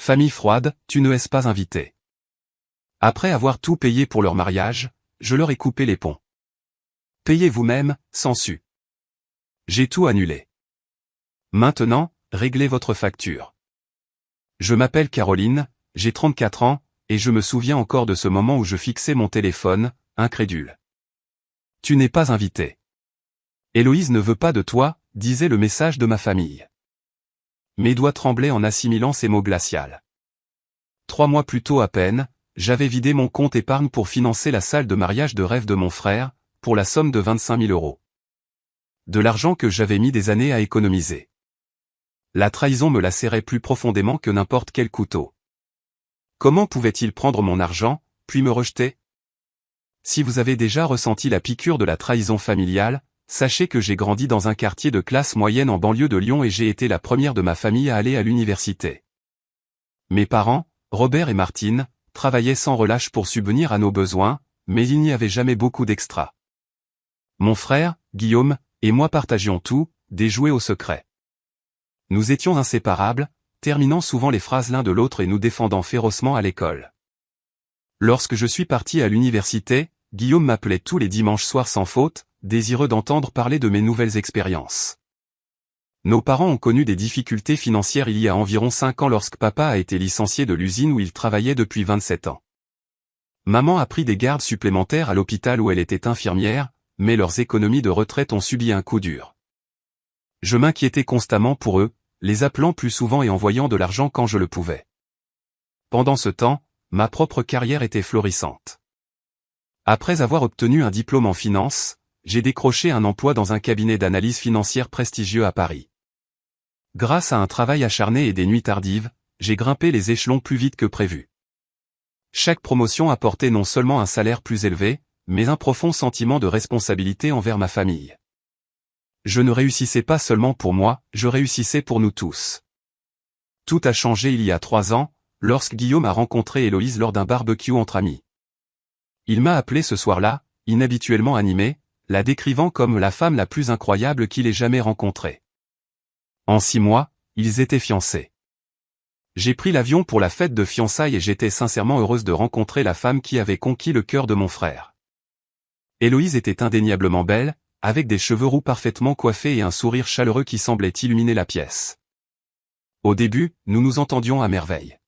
Famille froide, tu ne es pas invité. Après avoir tout payé pour leur mariage, je leur ai coupé les ponts. Payez vous-même, sans su. J'ai tout annulé. Maintenant, réglez votre facture. Je m'appelle Caroline, j'ai 34 ans, et je me souviens encore de ce moment où je fixais mon téléphone, incrédule. Tu n'es pas invité. Héloïse ne veut pas de toi, disait le message de ma famille. Mes doigts tremblaient en assimilant ces mots glacials. 3 mois plus tôt à peine, j'avais vidé mon compte épargne pour financer la salle de mariage de rêve de mon frère, pour la somme de 25 000 €. De l'argent que j'avais mis des années à économiser. La trahison me lacérait plus profondément que n'importe quel couteau. Comment pouvait-il prendre mon argent, puis me rejeter? Si vous avez déjà ressenti la piqûre de la trahison familiale, sachez que j'ai grandi dans un quartier de classe moyenne en banlieue de Lyon et j'ai été la première de ma famille à aller à l'université. Mes parents, Robert et Martine, travaillaient sans relâche pour subvenir à nos besoins, mais il n'y avait jamais beaucoup d'extras. Mon frère, Guillaume, et moi partagions tout, des jouets au secret. Nous étions inséparables, terminant souvent les phrases l'un de l'autre et nous défendant férocement à l'école. Lorsque je suis parti à l'université, Guillaume m'appelait tous les dimanches soirs sans faute, désireux d'entendre parler de mes nouvelles expériences. Nos parents ont connu des difficultés financières il y a environ 5 ans lorsque papa a été licencié de l'usine où il travaillait depuis 27 ans. Maman a pris des gardes supplémentaires à l'hôpital où elle était infirmière, mais leurs économies de retraite ont subi un coup dur. Je m'inquiétais constamment pour eux, les appelant plus souvent et envoyant de l'argent quand je le pouvais. Pendant ce temps, ma propre carrière était florissante. Après avoir obtenu un diplôme en finance, j'ai décroché un emploi dans un cabinet d'analyse financière prestigieux à Paris. Grâce à un travail acharné et des nuits tardives, j'ai grimpé les échelons plus vite que prévu. Chaque promotion apportait non seulement un salaire plus élevé, mais un profond sentiment de responsabilité envers ma famille. Je ne réussissais pas seulement pour moi, je réussissais pour nous tous. Tout a changé il y a 3 ans, lorsque Guillaume a rencontré Héloïse lors d'un barbecue entre amis. Il m'a appelé ce soir-là, inhabituellement animé, la décrivant comme la femme la plus incroyable qu'il ait jamais rencontrée. En 6 mois, ils étaient fiancés. J'ai pris l'avion pour la fête de fiançailles et j'étais sincèrement heureuse de rencontrer la femme qui avait conquis le cœur de mon frère. Héloïse était indéniablement belle, avec des cheveux roux parfaitement coiffés et un sourire chaleureux qui semblait illuminer la pièce. Au début, nous nous entendions à merveille.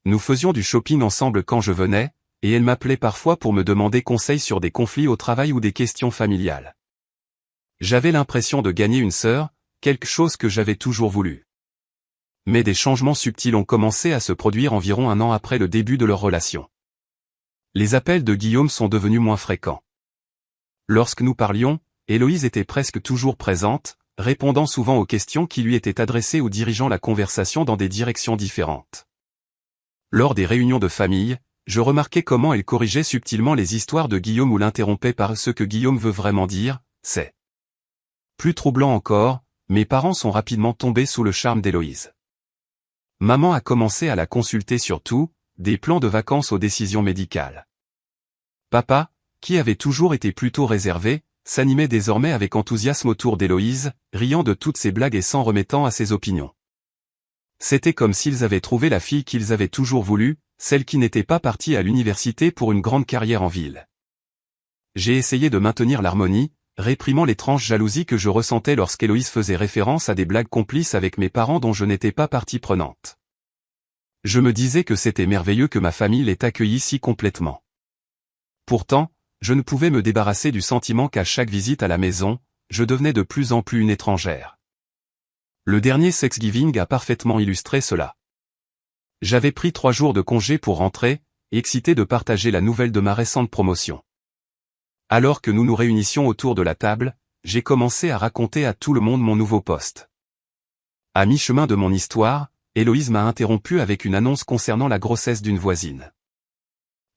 Nous faisions du shopping ensemble quand je venais, et elle m'appelait parfois pour me demander conseil sur des conflits au travail ou des questions familiales. J'avais l'impression de gagner une sœur, quelque chose que j'avais toujours voulu. Mais des changements subtils ont commencé à se produire environ 1 an après le début de leur relation. Les appels de Guillaume sont devenus moins fréquents. Lorsque nous parlions, Héloïse était presque toujours présente, répondant souvent aux questions qui lui étaient adressées ou dirigeant la conversation dans des directions différentes. Lors des réunions de famille, je remarquais comment elle corrigeait subtilement les histoires de Guillaume ou l'interrompait par ce que Guillaume veut vraiment dire, c'est. Plus troublant encore, mes parents sont rapidement tombés sous le charme d'Héloïse. Maman a commencé à la consulter sur tout, des plans de vacances aux décisions médicales. Papa, qui avait toujours été plutôt réservé, s'animait désormais avec enthousiasme autour d'Héloïse, riant de toutes ses blagues et s'en remettant à ses opinions. C'était comme s'ils avaient trouvé la fille qu'ils avaient toujours voulu, celle qui n'était pas partie à l'université pour une grande carrière en ville. J'ai essayé de maintenir l'harmonie, réprimant l'étrange jalousie que je ressentais lorsqu'Héloïse faisait référence à des blagues complices avec mes parents dont je n'étais pas partie prenante. Je me disais que c'était merveilleux que ma famille l'ait accueillie si complètement. Pourtant, je ne pouvais me débarrasser du sentiment qu'à chaque visite à la maison, je devenais de plus en plus une étrangère. Le dernier Thanksgiving a parfaitement illustré cela. J'avais pris 3 jours de congé pour rentrer, excité de partager la nouvelle de ma récente promotion. Alors que nous nous réunissions autour de la table, j'ai commencé à raconter à tout le monde mon nouveau poste. À mi-chemin de mon histoire, Héloïse m'a interrompu avec une annonce concernant la grossesse d'une voisine.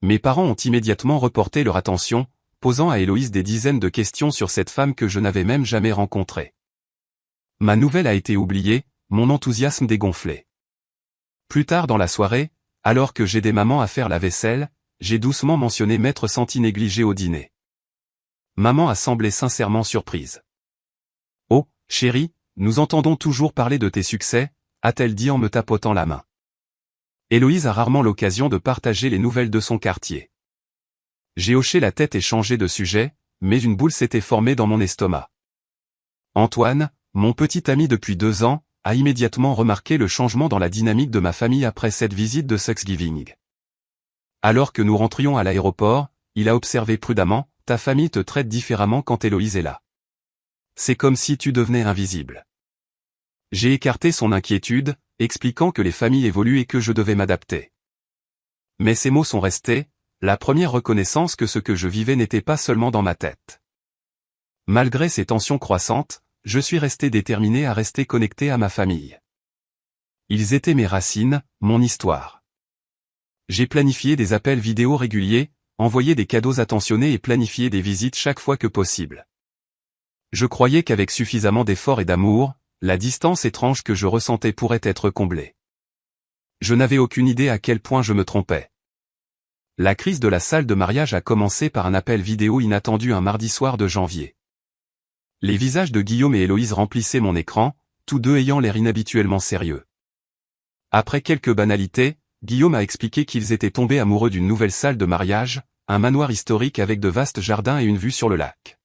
Mes parents ont immédiatement reporté leur attention, posant à Héloïse des dizaines de questions sur cette femme que je n'avais même jamais rencontrée. Ma nouvelle a été oubliée, mon enthousiasme dégonflé. Plus tard dans la soirée, alors que j'aidais maman à faire la vaisselle, j'ai doucement mentionné m'être senti négligé au dîner. Maman a semblé sincèrement surprise. « Oh, chérie, nous entendons toujours parler de tes succès », a-t-elle dit en me tapotant la main. Héloïse a rarement l'occasion de partager les nouvelles de son quartier. J'ai hoché la tête et changé de sujet, mais une boule s'était formée dans mon estomac. Antoine, mon petit ami depuis 2 ans, a immédiatement remarqué le changement dans la dynamique de ma famille après cette visite de Thanksgiving. Alors que nous rentrions à l'aéroport, il a observé prudemment, « Ta famille te traite différemment quand Héloïse est là. C'est comme si tu devenais invisible. » J'ai écarté son inquiétude, expliquant que les familles évoluent et que je devais m'adapter. Mais ces mots sont restés, la première reconnaissance que ce que je vivais n'était pas seulement dans ma tête. Malgré ces tensions croissantes, je suis resté déterminé à rester connecté à ma famille. Ils étaient mes racines, mon histoire. J'ai planifié des appels vidéo réguliers, envoyé des cadeaux attentionnés et planifié des visites chaque fois que possible. Je croyais qu'avec suffisamment d'efforts et d'amour, la distance étrange que je ressentais pourrait être comblée. Je n'avais aucune idée à quel point je me trompais. La crise de la salle de mariage a commencé par un appel vidéo inattendu un mardi soir de janvier. Les visages de Guillaume et Héloïse remplissaient mon écran, tous deux ayant l'air inhabituellement sérieux. Après quelques banalités, Guillaume a expliqué qu'ils étaient tombés amoureux d'une nouvelle salle de mariage, un manoir historique avec de vastes jardins et une vue sur le lac.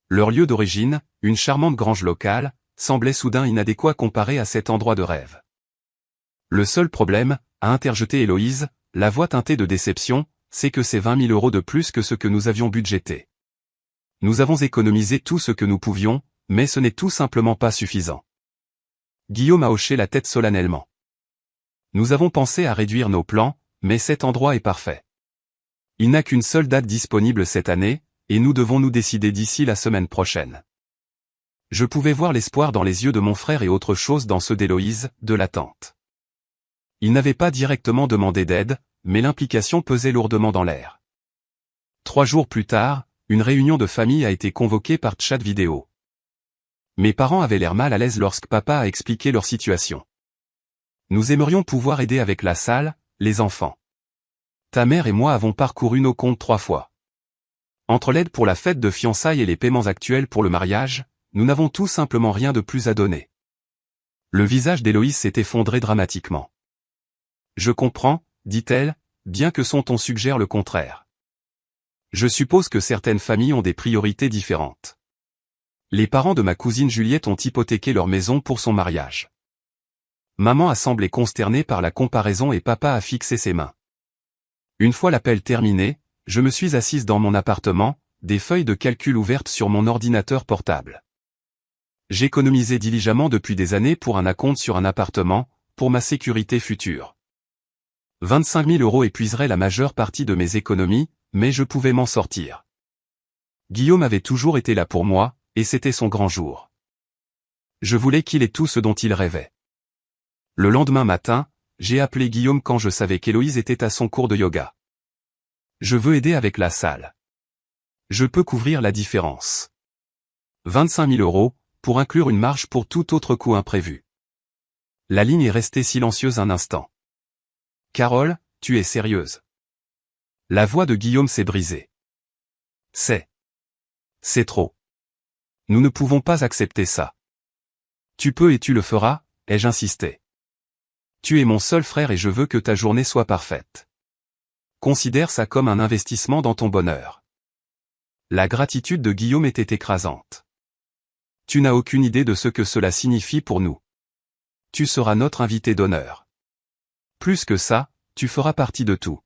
Leur lieu d'origine, une charmante grange locale, semblait soudain inadéquat comparé à cet endroit de rêve. Le seul problème, a interjeté Héloïse, la voix teintée de déception, c'est que c'est 20 000 € de plus que ce que nous avions budgété. Nous avons économisé tout ce que nous pouvions, mais ce n'est tout simplement pas suffisant. Guillaume a hoché la tête solennellement. Nous avons pensé à réduire nos plans, mais cet endroit est parfait. Il n'a qu'une seule date disponible cette année, et nous devons nous décider d'ici la semaine prochaine. Je pouvais voir l'espoir dans les yeux de mon frère et autre chose dans ceux d'Héloïse, de l'attente. Il n'avait pas directement demandé d'aide, mais l'implication pesait lourdement dans l'air. 3 jours plus tard, une réunion de famille a été convoquée par chat vidéo. Mes parents avaient l'air mal à l'aise lorsque papa a expliqué leur situation. Nous aimerions pouvoir aider avec la salle, les enfants. Ta mère et moi avons parcouru nos comptes 3 fois. Entre l'aide pour la fête de fiançailles et les paiements actuels pour le mariage, nous n'avons tout simplement rien de plus à donner. Le visage d'Héloïse s'est effondré dramatiquement. Je comprends, dit-elle, bien que son ton suggère le contraire. Je suppose que certaines familles ont des priorités différentes. Les parents de ma cousine Juliette ont hypothéqué leur maison pour son mariage. Maman a semblé consternée par la comparaison et papa a fixé ses mains. Une fois l'appel terminé, je me suis assise dans mon appartement, des feuilles de calcul ouvertes sur mon ordinateur portable. J'économisais diligemment depuis des années pour un acompte sur un appartement, pour ma sécurité future. 25 000 € épuiseraient la majeure partie de mes économies, mais je pouvais m'en sortir. Guillaume avait toujours été là pour moi, et c'était son grand jour. Je voulais qu'il ait tout ce dont il rêvait. Le lendemain matin, j'ai appelé Guillaume quand je savais qu'Héloïse était à son cours de yoga. Je veux aider avec la salle. Je peux couvrir la différence. 25 000 €, pour inclure une marge pour tout autre coût imprévu. La ligne est restée silencieuse un instant. Carole, tu es sérieuse? La voix de Guillaume s'est brisée. C'est trop. Nous ne pouvons pas accepter ça. Tu peux et tu le feras, ai-je insisté. Tu es mon seul frère et je veux que ta journée soit parfaite. Considère ça comme un investissement dans ton bonheur. La gratitude de Guillaume était écrasante. Tu n'as aucune idée de ce que cela signifie pour nous. Tu seras notre invité d'honneur. Plus que ça, tu feras partie de tout.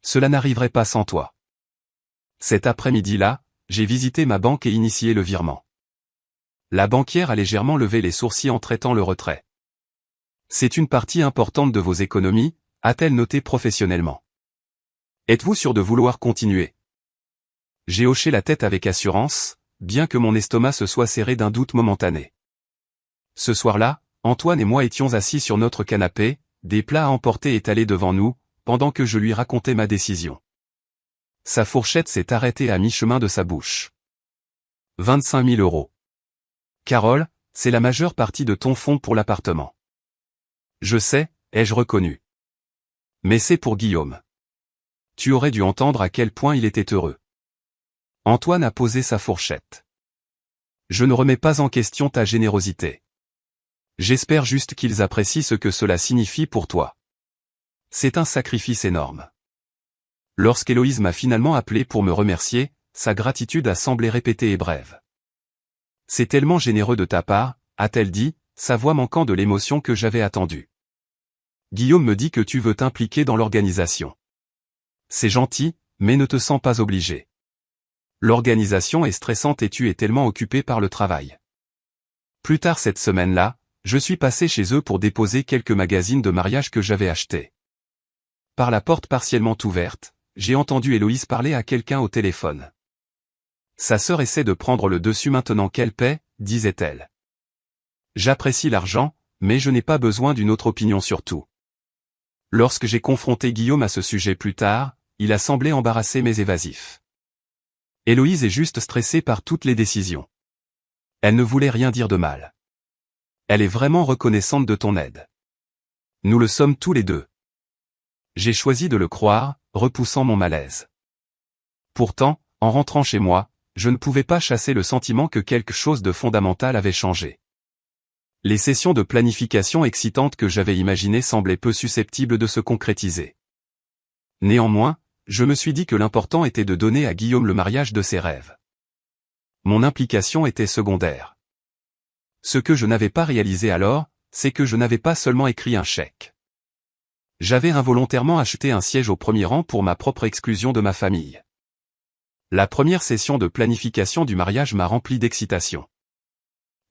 Cela n'arriverait pas sans toi. Cet après-midi-là, j'ai visité ma banque et initié le virement. La banquière a légèrement levé les sourcils en traitant le retrait. C'est une partie importante de vos économies, a-t-elle noté professionnellement. Êtes-vous sûr de vouloir continuer? J'ai hoché la tête avec assurance, bien que mon estomac se soit serré d'un doute momentané. Ce soir-là, Antoine et moi étions assis sur notre canapé, des plats à emporter étalés devant nous, pendant que je lui racontais ma décision. Sa fourchette s'est arrêtée à mi-chemin de sa bouche. 25 000 €. Carole, c'est la majeure partie de ton fonds pour l'appartement. Je sais, ai-je reconnu. Mais c'est pour Guillaume. Tu aurais dû entendre à quel point il était heureux. Antoine a posé sa fourchette. Je ne remets pas en question ta générosité. J'espère juste qu'ils apprécient ce que cela signifie pour toi. C'est un sacrifice énorme. Lorsqu'Héloïse m'a finalement appelé pour me remercier, sa gratitude a semblé répétée et brève. C'est tellement généreux de ta part, a-t-elle dit, sa voix manquant de l'émotion que j'avais attendue. Guillaume me dit que tu veux t'impliquer dans l'organisation. C'est gentil, mais ne te sens pas obligé. L'organisation est stressante et tu es tellement occupé par le travail. Plus tard cette semaine-là, je suis passé chez eux pour déposer quelques magazines de mariage que j'avais achetés. Par la porte partiellement ouverte, j'ai entendu Héloïse parler à quelqu'un au téléphone. Sa sœur essaie de prendre le dessus maintenant qu'elle paie, disait-elle. J'apprécie l'argent, mais je n'ai pas besoin d'une autre opinion sur tout. Lorsque j'ai confronté Guillaume à ce sujet plus tard, il a semblé embarrassé mais évasif. Héloïse est juste stressée par toutes les décisions. Elle ne voulait rien dire de mal. Elle est vraiment reconnaissante de ton aide. Nous le sommes tous les deux. J'ai choisi de le croire, repoussant mon malaise. Pourtant, en rentrant chez moi, je ne pouvais pas chasser le sentiment que quelque chose de fondamental avait changé. Les sessions de planification excitantes que j'avais imaginées semblaient peu susceptibles de se concrétiser. Néanmoins, je me suis dit que l'important était de donner à Guillaume le mariage de ses rêves. Mon implication était secondaire. Ce que je n'avais pas réalisé alors, c'est que je n'avais pas seulement écrit un chèque. J'avais involontairement acheté un siège au premier rang pour ma propre exclusion de ma famille. La première session de planification du mariage m'a rempli d'excitation.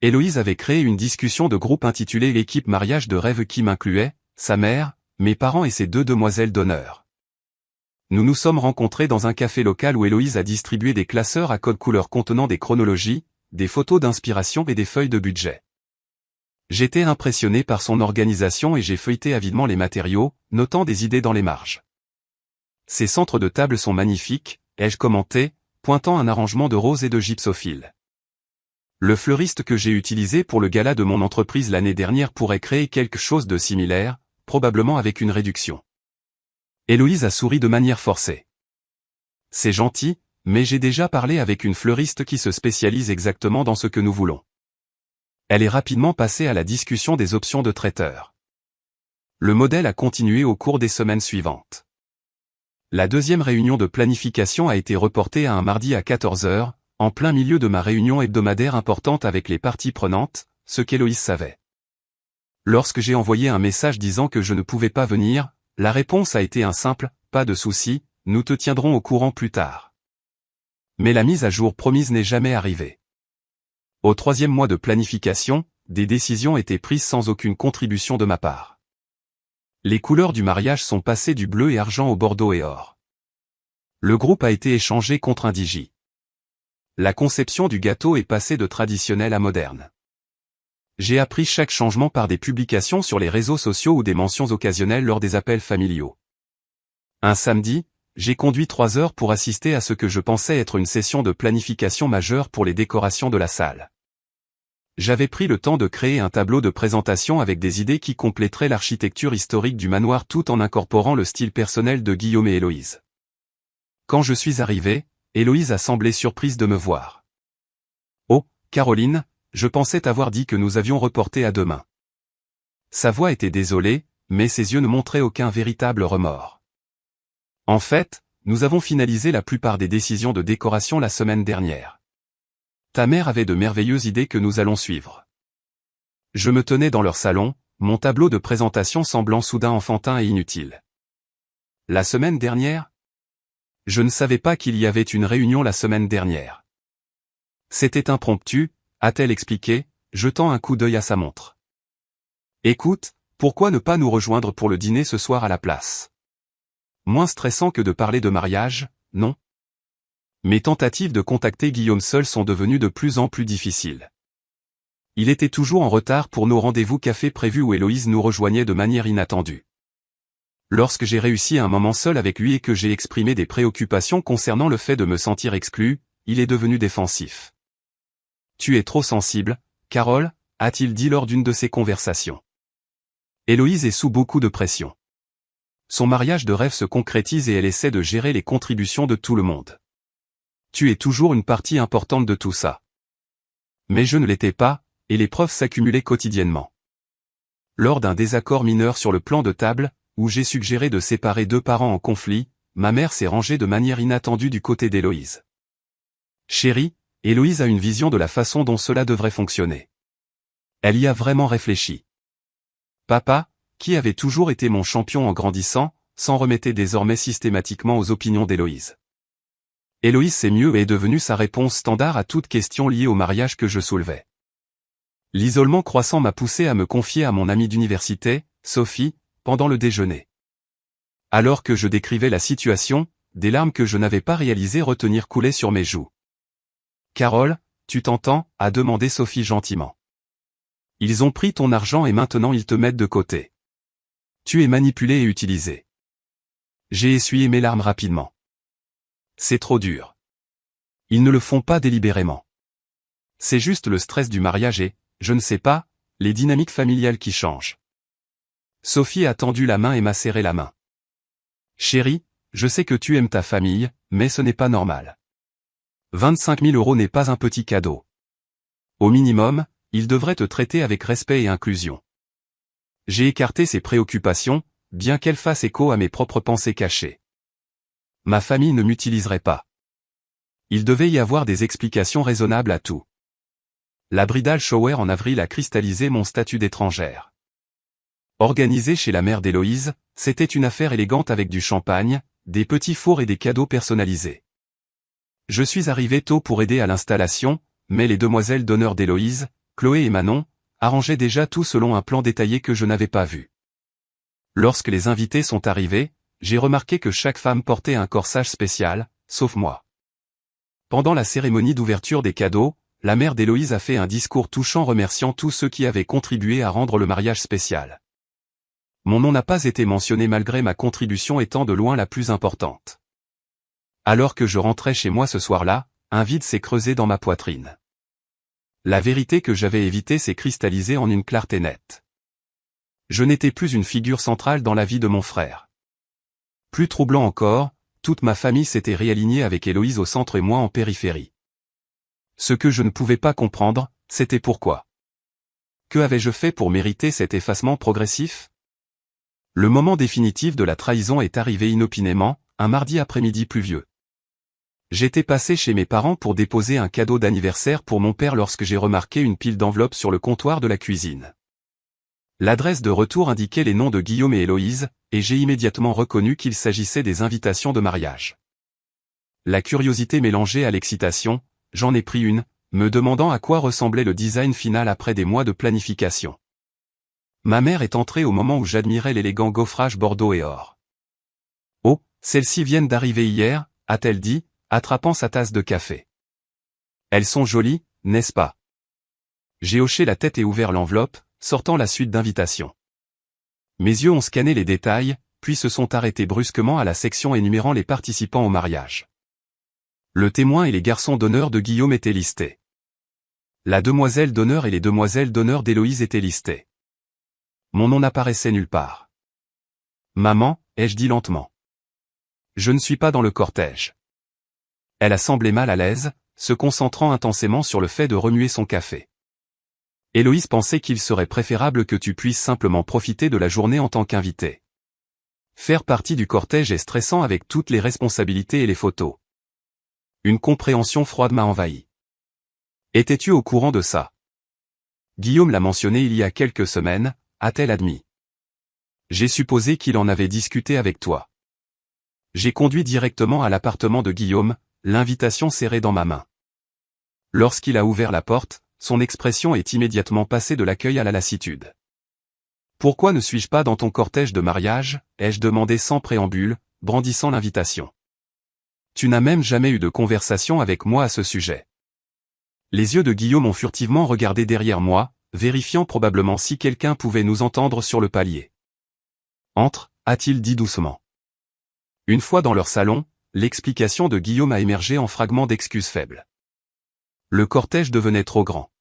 Héloïse avait créé une discussion de groupe intitulée l'équipe mariage de rêve qui m'incluait, sa mère, mes parents et ses deux demoiselles d'honneur. Nous nous sommes rencontrés dans un café local où Héloïse a distribué des classeurs à code couleur contenant des chronologies, des photos d'inspiration et des feuilles de budget. J'étais impressionné par son organisation et j'ai feuilleté avidement les matériaux, notant des idées dans les marges. Ces centres de table sont magnifiques, ai-je commenté, pointant un arrangement de roses et de gypsophile. Le fleuriste que j'ai utilisé pour le gala de mon entreprise l'année dernière pourrait créer quelque chose de similaire, probablement avec une réduction. Héloïse a souri de manière forcée. C'est gentil, mais j'ai déjà parlé avec une fleuriste qui se spécialise exactement dans ce que nous voulons. Elle est rapidement passée à la discussion des options de traiteur. Le modèle a continué au cours des semaines suivantes. La deuxième réunion de planification a été reportée à un mardi à 14 h, en plein milieu de ma réunion hebdomadaire importante avec les parties prenantes, ce qu'Héloïse savait. Lorsque j'ai envoyé un message disant que je ne pouvais pas venir, la réponse a été un simple « pas de souci, nous te tiendrons au courant plus tard ». Mais la mise à jour promise n'est jamais arrivée. Au troisième mois de planification, des décisions étaient prises sans aucune contribution de ma part. Les couleurs du mariage sont passées du bleu et argent au bordeaux et or. Le groupe a été échangé contre un digi. La conception du gâteau est passée de traditionnel à moderne. J'ai appris chaque changement par des publications sur les réseaux sociaux ou des mentions occasionnelles lors des appels familiaux. Un samedi, j'ai conduit 3 heures pour assister à ce que je pensais être une session de planification majeure pour les décorations de la salle. J'avais pris le temps de créer un tableau de présentation avec des idées qui compléteraient l'architecture historique du manoir tout en incorporant le style personnel de Guillaume et Héloïse. Quand je suis arrivé, Héloïse a semblé surprise de me voir. « Oh, Caroline, je pensais t'avoir dit que nous avions reporté à demain. » Sa voix était désolée, mais ses yeux ne montraient aucun véritable remords. « En fait, nous avons finalisé la plupart des décisions de décoration la semaine dernière. Ta mère avait de merveilleuses idées que nous allons suivre. » Je me tenais dans leur salon, mon tableau de présentation semblant soudain enfantin et inutile. « La semaine dernière ? Je ne savais pas qu'il y avait une réunion la semaine dernière. » C'était impromptu, a-t-elle expliqué, jetant un coup d'œil à sa montre. « Écoute, pourquoi ne pas nous rejoindre pour le dîner ce soir à la place ? Moins stressant que de parler de mariage, non ? Mes tentatives de contacter Guillaume seul sont devenues de plus en plus difficiles. Il était toujours en retard pour nos rendez-vous café prévus où Héloïse nous rejoignait de manière inattendue. Lorsque j'ai réussi un moment seul avec lui et que j'ai exprimé des préoccupations concernant le fait de me sentir exclu, il est devenu défensif. « Tu es trop sensible, Carole », a-t-il dit lors d'une de ces conversations. Héloïse est sous beaucoup de pression. Son mariage de rêve se concrétise et elle essaie de gérer les contributions de tout le monde. Tu es toujours une partie importante de tout ça. Mais je ne l'étais pas, et les preuves s'accumulaient quotidiennement. Lors d'un désaccord mineur sur le plan de table, où j'ai suggéré de séparer deux parents en conflit, ma mère s'est rangée de manière inattendue du côté d'Héloïse. Chérie, Héloïse a une vision de la façon dont cela devrait fonctionner. Elle y a vraiment réfléchi. Papa, qui avait toujours été mon champion en grandissant, s'en remettait désormais systématiquement aux opinions d'Héloïse. Héloïse sait mieux et est devenue sa réponse standard à toute question liée au mariage que je soulevais. L'isolement croissant m'a poussé à me confier à mon amie d'université, Sophie, pendant le déjeuner. Alors que je décrivais la situation, des larmes que je n'avais pas réalisé retenir coulaient sur mes joues. « Carole, tu t'entends ?» a demandé Sophie gentiment. « Ils ont pris ton argent et maintenant ils te mettent de côté. Tu es manipulé et utilisé. » J'ai essuyé mes larmes rapidement. C'est trop dur. Ils ne le font pas délibérément. C'est juste le stress du mariage et, je ne sais pas, les dynamiques familiales qui changent. Sophie a tendu la main et m'a serré la main. Chérie, je sais que tu aimes ta famille, mais ce n'est pas normal. 25 000 € n'est pas un petit cadeau. Au minimum, ils devraient te traiter avec respect et inclusion. J'ai écarté ces préoccupations, bien qu'elles fassent écho à mes propres pensées cachées. Ma famille ne m'utiliserait pas. Il devait y avoir des explications raisonnables à tout. La bridal shower en avril a cristallisé mon statut d'étrangère. Organisé chez la mère d'Héloïse, c'était une affaire élégante avec du champagne, des petits fours et des cadeaux personnalisés. Je suis arrivé tôt pour aider à l'installation, mais les demoiselles d'honneur d'Héloïse, Chloé et Manon, arrangeaient déjà tout selon un plan détaillé que je n'avais pas vu. Lorsque les invités sont arrivés, j'ai remarqué que chaque femme portait un corsage spécial, sauf moi. Pendant la cérémonie d'ouverture des cadeaux, la mère d'Héloïse a fait un discours touchant remerciant tous ceux qui avaient contribué à rendre le mariage spécial. Mon nom n'a pas été mentionné malgré ma contribution étant de loin la plus importante. Alors que je rentrais chez moi ce soir-là, un vide s'est creusé dans ma poitrine. La vérité que j'avais évitée s'est cristallisée en une clarté nette. Je n'étais plus une figure centrale dans la vie de mon frère. Plus troublant encore, toute ma famille s'était réalignée avec Héloïse au centre et moi en périphérie. Ce que je ne pouvais pas comprendre, c'était pourquoi. Que avais-je fait pour mériter cet effacement progressif ? Le moment définitif de la trahison est arrivé inopinément, un mardi après-midi pluvieux. J'étais passé chez mes parents pour déposer un cadeau d'anniversaire pour mon père lorsque j'ai remarqué une pile d'enveloppes sur le comptoir de la cuisine. L'adresse de retour indiquait les noms de Guillaume et Héloïse, et j'ai immédiatement reconnu qu'il s'agissait des invitations de mariage. La curiosité mélangée à l'excitation, j'en ai pris une, me demandant à quoi ressemblait le design final après des mois de planification. Ma mère est entrée au moment où j'admirais l'élégant gaufrage bordeaux et or. « Oh, celles-ci viennent d'arriver hier », a-t-elle dit, attrapant sa tasse de café. « Elles sont jolies, n'est-ce pas ?» J'ai hoché la tête et ouvert l'enveloppe, sortant la suite d'invitations. Mes yeux ont scanné les détails, puis se sont arrêtés brusquement à la section énumérant les participants au mariage. Le témoin et les garçons d'honneur de Guillaume étaient listés. La demoiselle d'honneur et les demoiselles d'honneur d'Héloïse étaient listées. Mon nom n'apparaissait nulle part. « Maman », ai-je dit lentement. « Je ne suis pas dans le cortège. » Elle a semblé mal à l'aise, se concentrant intensément sur le fait de remuer son café. Héloïse pensait qu'il serait préférable que tu puisses simplement profiter de la journée en tant qu'invité. Faire partie du cortège est stressant avec toutes les responsabilités et les photos. Une compréhension froide m'a envahi. Étais-tu au courant de ça ? Guillaume l'a mentionné il y a quelques semaines, a-t-elle admis. J'ai supposé qu'il en avait discuté avec toi. J'ai conduit directement à l'appartement de Guillaume, l'invitation serrée dans ma main. Lorsqu'il a ouvert la porte, son expression est immédiatement passée de l'accueil à la lassitude. « Pourquoi ne suis-je pas dans ton cortège de mariage ?» ai-je demandé sans préambule, brandissant l'invitation. « Tu n'as même jamais eu de conversation avec moi à ce sujet. » Les yeux de Guillaume ont furtivement regardé derrière moi, vérifiant probablement si quelqu'un pouvait nous entendre sur le palier. « Entre » a-t-il dit doucement. Une fois dans leur salon, l'explication de Guillaume a émergé en fragments d'excuses faibles. Le cortège devenait trop grand.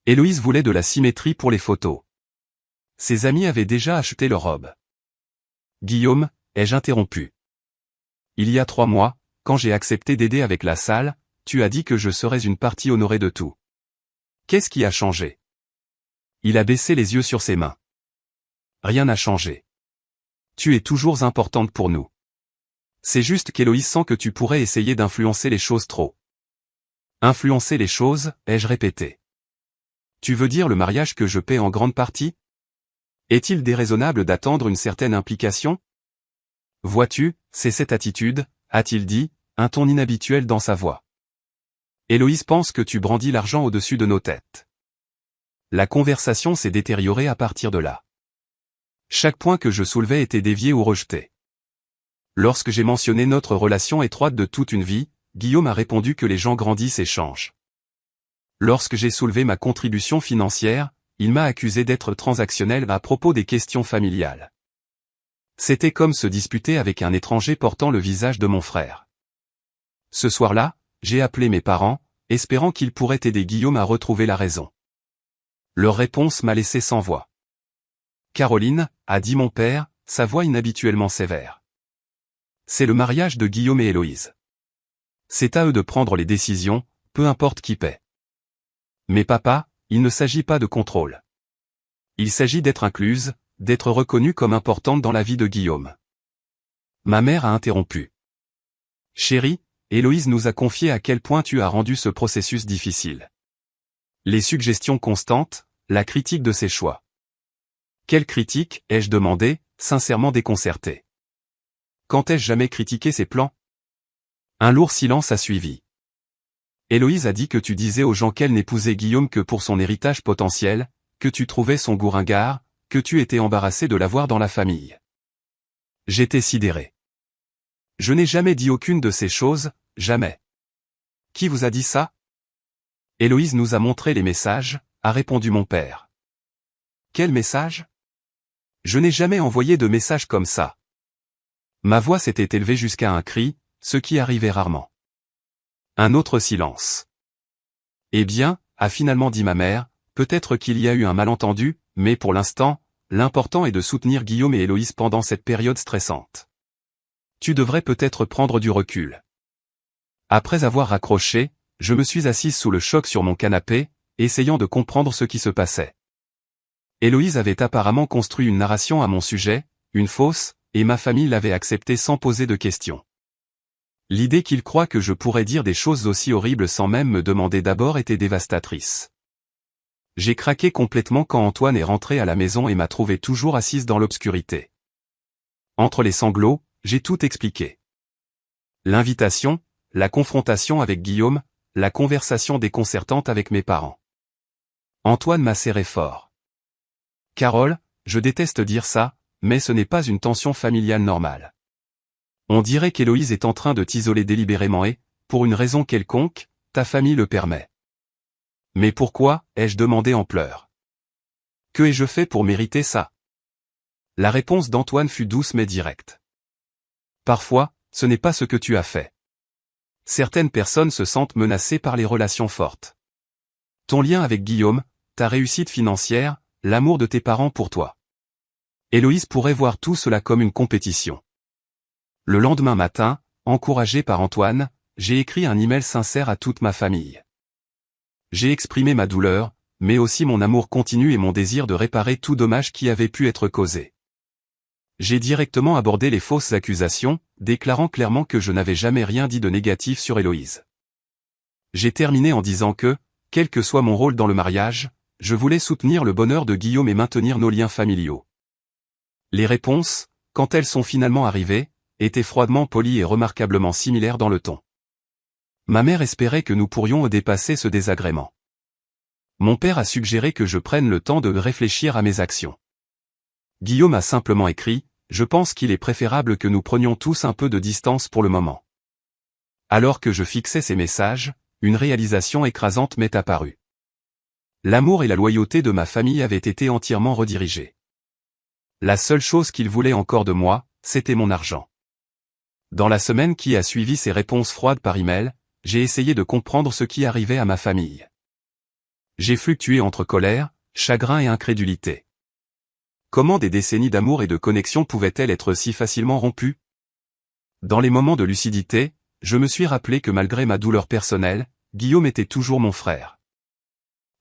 Héloïse voulait de la symétrie pour les photos. Ses amis avaient déjà acheté leurs robes. Guillaume, ai-je interrompu. Il y a 3 mois, quand j'ai accepté d'aider avec la salle, tu as dit que je serais une partie honorée de tout. Qu'est-ce qui a changé ? Il a baissé les yeux sur ses mains. Rien n'a changé. Tu es toujours importante pour nous. C'est juste qu'Héloïse sent que tu pourrais essayer d'influencer les choses trop. Influencer les choses, ai-je répété. Tu veux dire le mariage que je paie en grande partie? Est-il déraisonnable d'attendre une certaine implication? Vois-tu, c'est cette attitude, a-t-il dit, un ton inhabituel dans sa voix. Héloïse pense que tu brandis l'argent au-dessus de nos têtes. La conversation s'est détériorée à partir de là. Chaque point que je soulevais était dévié ou rejeté. Lorsque j'ai mentionné notre relation étroite de toute une vie, Guillaume a répondu que les gens grandissent et changent. Lorsque j'ai soulevé ma contribution financière, il m'a accusé d'être transactionnel à propos des questions familiales. C'était comme se disputer avec un étranger portant le visage de mon frère. Ce soir-là, j'ai appelé mes parents, espérant qu'ils pourraient aider Guillaume à retrouver la raison. Leur réponse m'a laissé sans voix. Caroline, a dit mon père, sa voix inhabituellement sévère. C'est le mariage de Guillaume et Héloïse. C'est à eux de prendre les décisions, peu importe qui paie. Mais papa, il ne s'agit pas de contrôle. Il s'agit d'être incluse, d'être reconnue comme importante dans la vie de Guillaume. Ma mère a interrompu. Chérie, Héloïse nous a confié à quel point tu as rendu ce processus difficile. Les suggestions constantes, la critique de ses choix. Quelle critique, ai-je demandé, sincèrement déconcerté. Quand ai-je jamais critiqué ses plans? Un lourd silence a suivi. Héloïse a dit que tu disais aux gens qu'elle n'épousait Guillaume que pour son héritage potentiel, que tu trouvais son goût ringard, que tu étais embarrassé de l'avoir dans la famille. J'étais sidéré. Je n'ai jamais dit aucune de ces choses, jamais. Qui vous a dit ça? Héloïse nous a montré les messages, a répondu mon père. Quel message? Je n'ai jamais envoyé de message comme ça. Ma voix s'était élevée jusqu'à un cri, ce qui arrivait rarement. Un autre silence. Eh bien, a finalement dit ma mère, peut-être qu'il y a eu un malentendu, mais pour l'instant, l'important est de soutenir Guillaume et Héloïse pendant cette période stressante. Tu devrais peut-être prendre du recul. Après avoir raccroché, je me suis assise sous le choc sur mon canapé, essayant de comprendre ce qui se passait. Héloïse avait apparemment construit une narration à mon sujet, une fausse, et ma famille l'avait acceptée sans poser de questions. L'idée qu'il croit que je pourrais dire des choses aussi horribles sans même me demander d'abord était dévastatrice. J'ai craqué complètement quand Antoine est rentré à la maison et m'a trouvé toujours assise dans l'obscurité. Entre les sanglots, j'ai tout expliqué. L'invitation, la confrontation avec Guillaume, la conversation déconcertante avec mes parents. Antoine m'a serré fort. Carole, je déteste dire ça, mais ce n'est pas une tension familiale normale. On dirait qu'Héloïse est en train de t'isoler délibérément et, pour une raison quelconque, ta famille le permet. Mais pourquoi, ai-je demandé en pleurs. Que ai-je fait pour mériter ça? La réponse d'Antoine fut douce mais directe. Parfois, ce n'est pas ce que tu as fait. Certaines personnes se sentent menacées par les relations fortes. Ton lien avec Guillaume, ta réussite financière, l'amour de tes parents pour toi. Héloïse pourrait voir tout cela comme une compétition. Le lendemain matin, encouragé par Antoine, j'ai écrit un email sincère à toute ma famille. J'ai exprimé ma douleur, mais aussi mon amour continu et mon désir de réparer tout dommage qui avait pu être causé. J'ai directement abordé les fausses accusations, déclarant clairement que je n'avais jamais rien dit de négatif sur Héloïse. J'ai terminé en disant que, quel que soit mon rôle dans le mariage, je voulais soutenir le bonheur de Guillaume et maintenir nos liens familiaux. Les réponses, quand elles sont finalement arrivées, étaient froidement polies et remarquablement similaires dans le ton. Ma mère espérait que nous pourrions dépasser ce désagrément. Mon père a suggéré que je prenne le temps de réfléchir à mes actions. Guillaume a simplement écrit, « Je pense qu'il est préférable que nous prenions tous un peu de distance pour le moment. » Alors que je fixais ces messages, une réalisation écrasante m'est apparue. L'amour et la loyauté de ma famille avaient été entièrement redirigés. La seule chose qu'ils voulaient encore de moi, c'était mon argent. Dans la semaine qui a suivi ces réponses froides par email, j'ai essayé de comprendre ce qui arrivait à ma famille. J'ai fluctué entre colère, chagrin et incrédulité. Comment des décennies d'amour et de connexion pouvaient-elles être si facilement rompues? Dans les moments de lucidité, je me suis rappelé que malgré ma douleur personnelle, Guillaume était toujours mon frère.